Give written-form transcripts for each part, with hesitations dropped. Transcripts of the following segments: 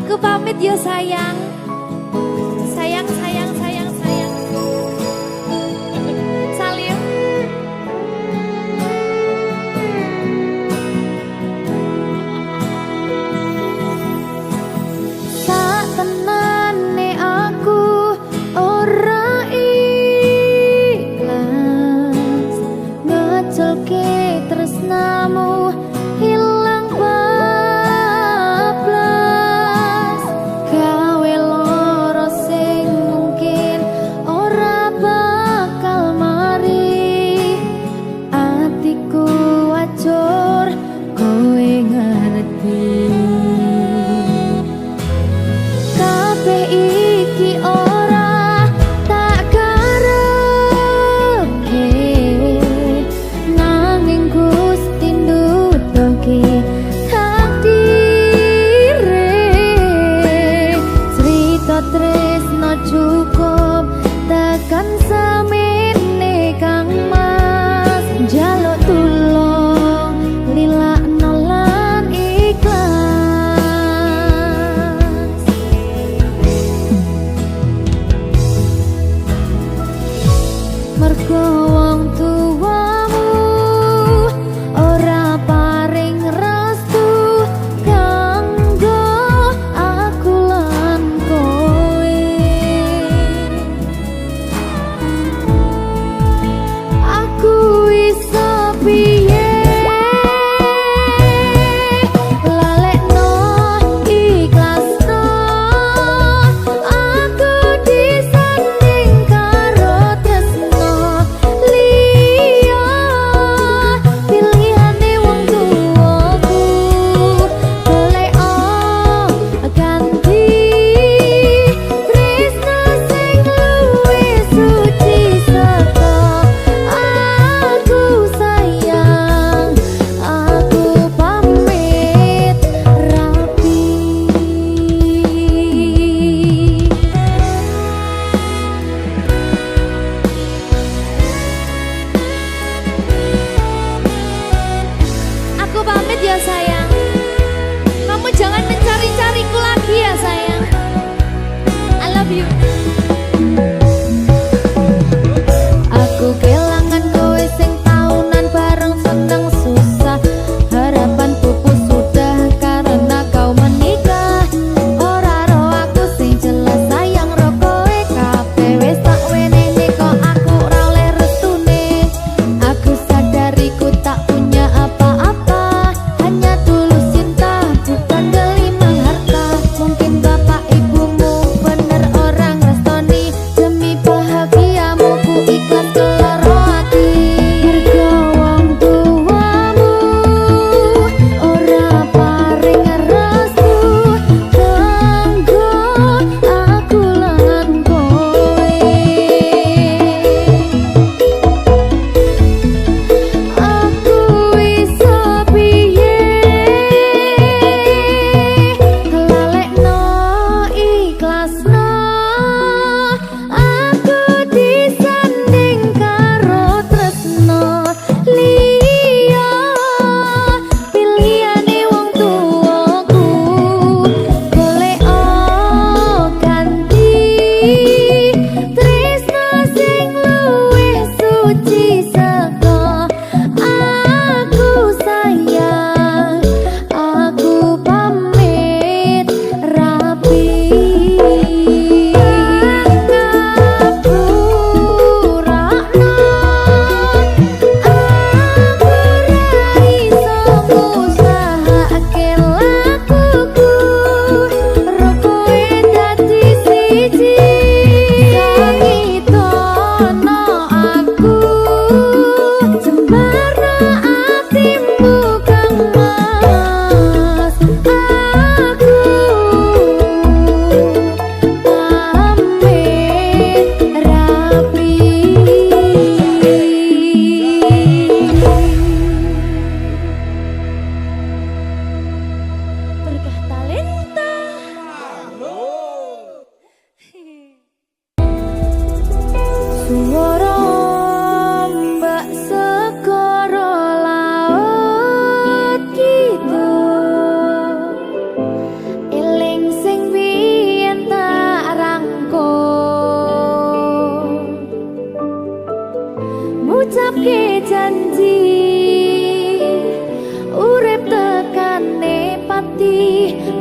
Aku pamit yo sayang. Sayang, sayang, sayang, sayang. Salim. Sak tenane aku ora ikhlas ngeculke tresnamu hilang bablas gawe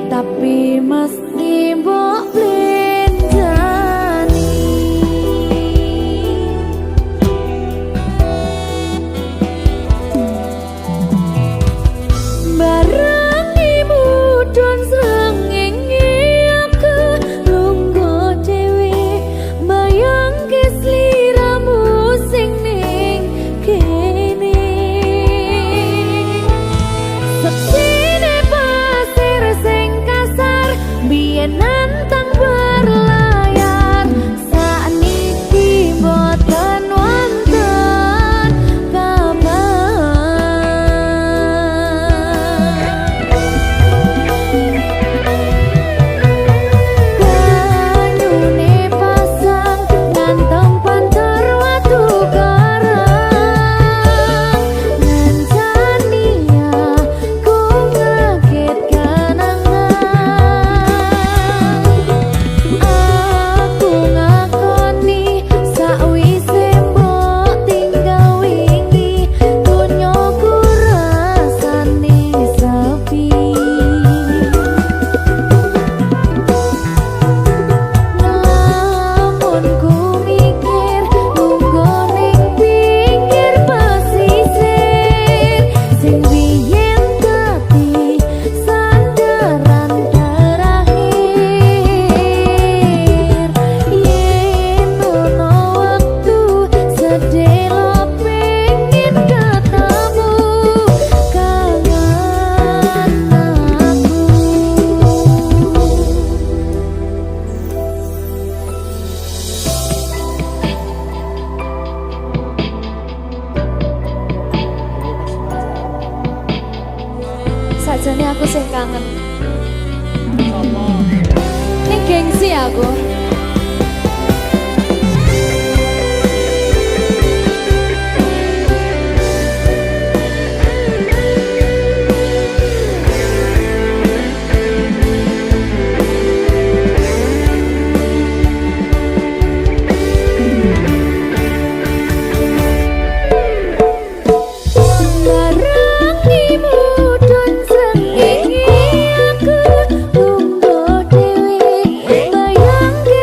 tapi mesti mbok blenjani. Barang ibu don srengenge aku lungguh dhewe bayang ke sliramu sing ning kene. Seksine pasir sing kasar biyen nantang berlayar, sakniki boten wonten kabar. Banyune pasang ngantong pantar watu karang, ngancani aku ngaget kenangan. Aku ngakoni sakwise mbok tinggal wingi, dunyaku rasane sepi. Namun ku mikir lungguh ning pinggir pesisir, sing biyen dadi sandaran terakhir. Yen ono wektu sedelo pengen ketemu kangen aku. Sajane aku sing kangen. Ning gengsi aku. Barang ibu don srengenge aku lungguh dhewe bayang ke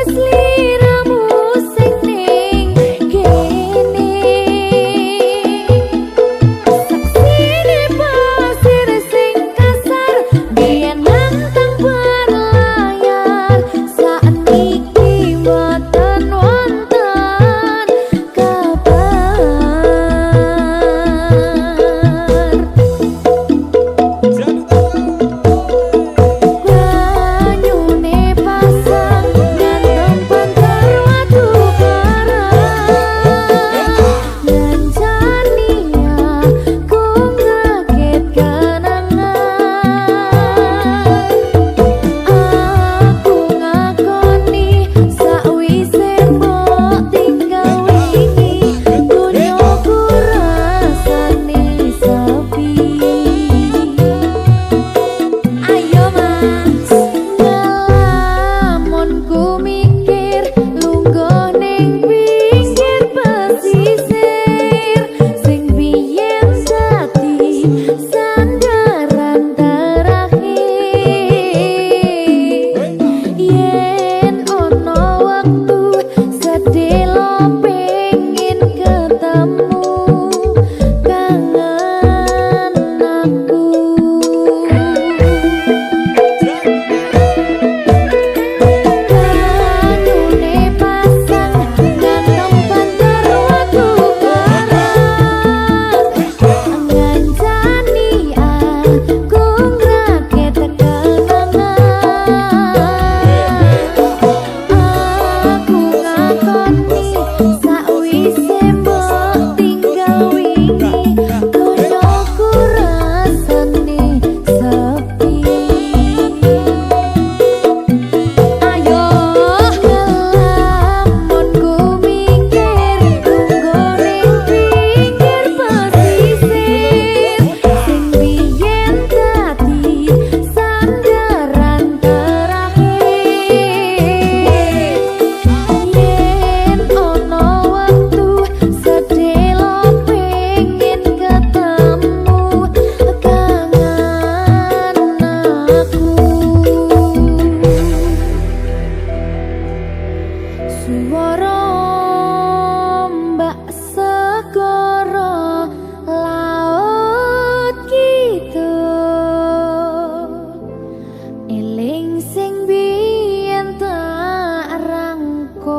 eling sing biyen tak rangkul.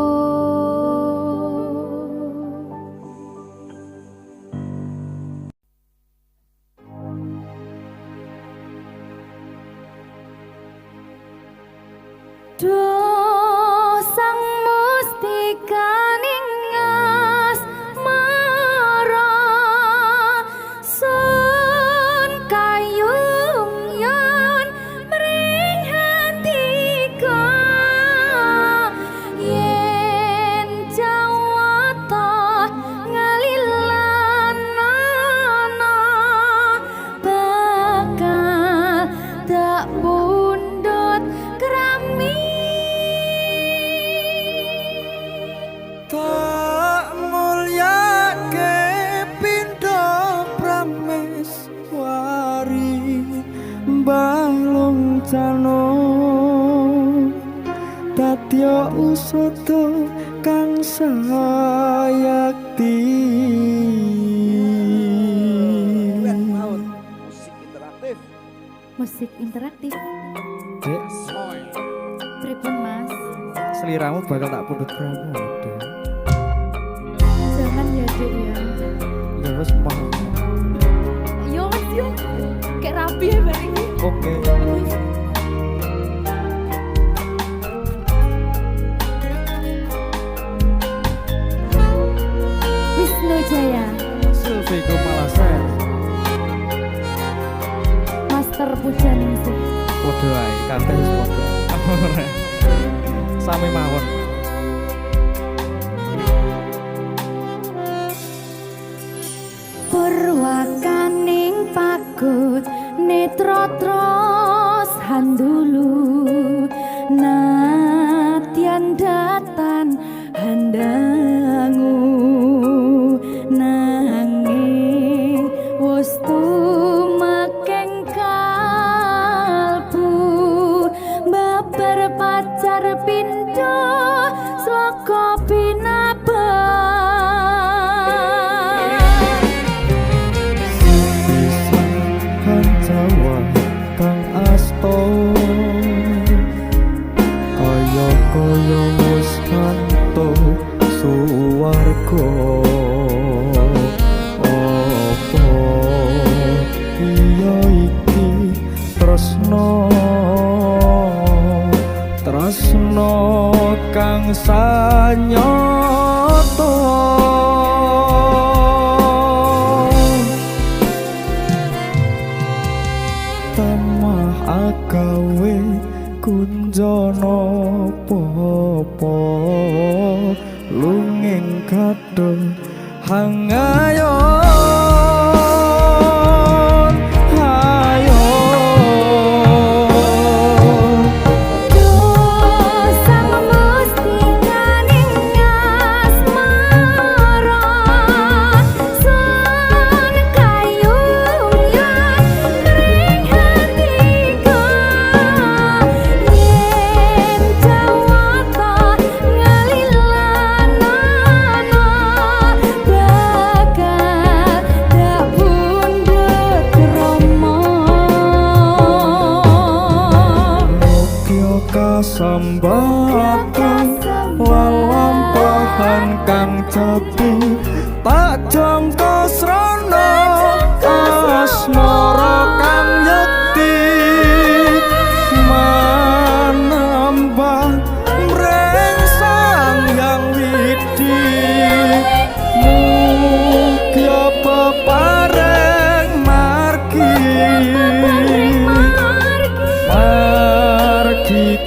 Duh sang mustikaning asmara sun kayung yon mring hatiku yen jawata ngalilanana bakal tak pundhut krami. Tak mulyake pindha prameswari balung cano dadya usada kang sayakti. Musik interaktif. Dek, Pripun Mas? seliramu bakal tak pundhut pramu. Jangan ya Dek ya. Ya wis mau. Yo Mas yo. Kayak rapi ya bareng ini. Oke. Wisnu Jaya, Silvi Kumalasen. Master Pujaningsih. Podo ae, kabeh wis podo. Sami mawon. Purwakaning pagut netra tros handulu nadyan datan handangu nanging wus tumakeng kalbu babar pacar pindho slaka Jawa kang asto kaya wis kanto suwarga apa iya iki tresno kang sanyata tamah agawe kunjana popo lunging kadung hangayon sambatan lalampahan kang cepi tak jangka srana asmara kang yekti manambah mreng sang yang widi mugia pepareng margi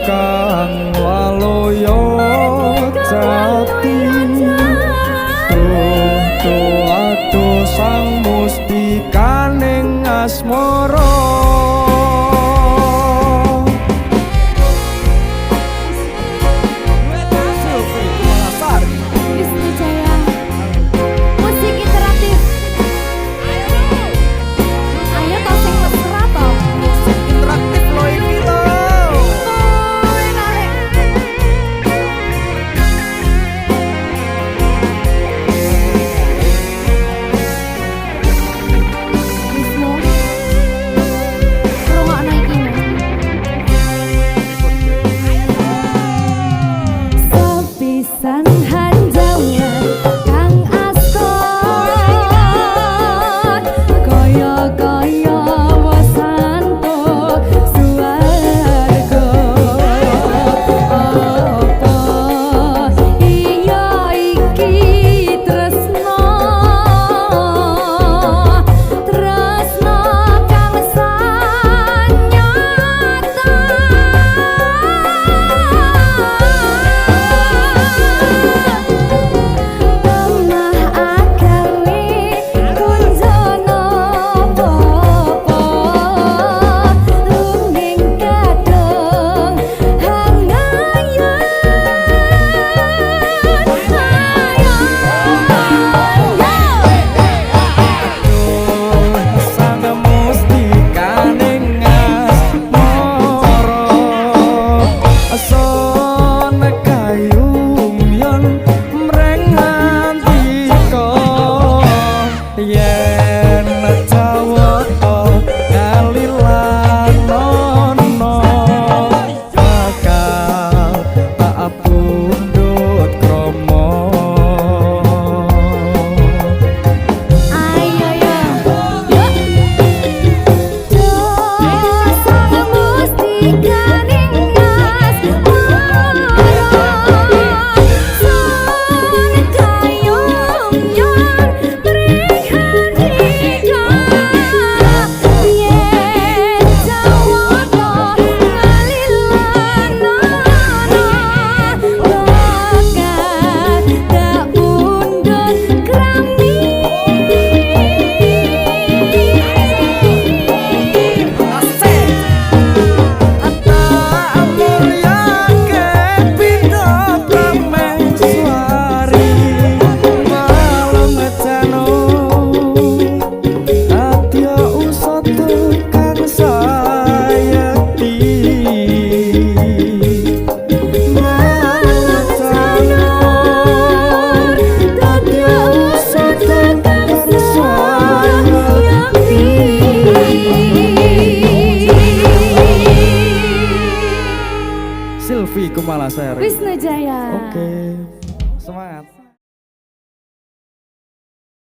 kang waloyo jati tuh sang mustikaning asmara Wisnu Jaya, musik interaktif. Ayo toh sing mesra toh. interaktif lo iki lo. Wisnu Malasari. Wisnu Jaya. Oke. Semangat.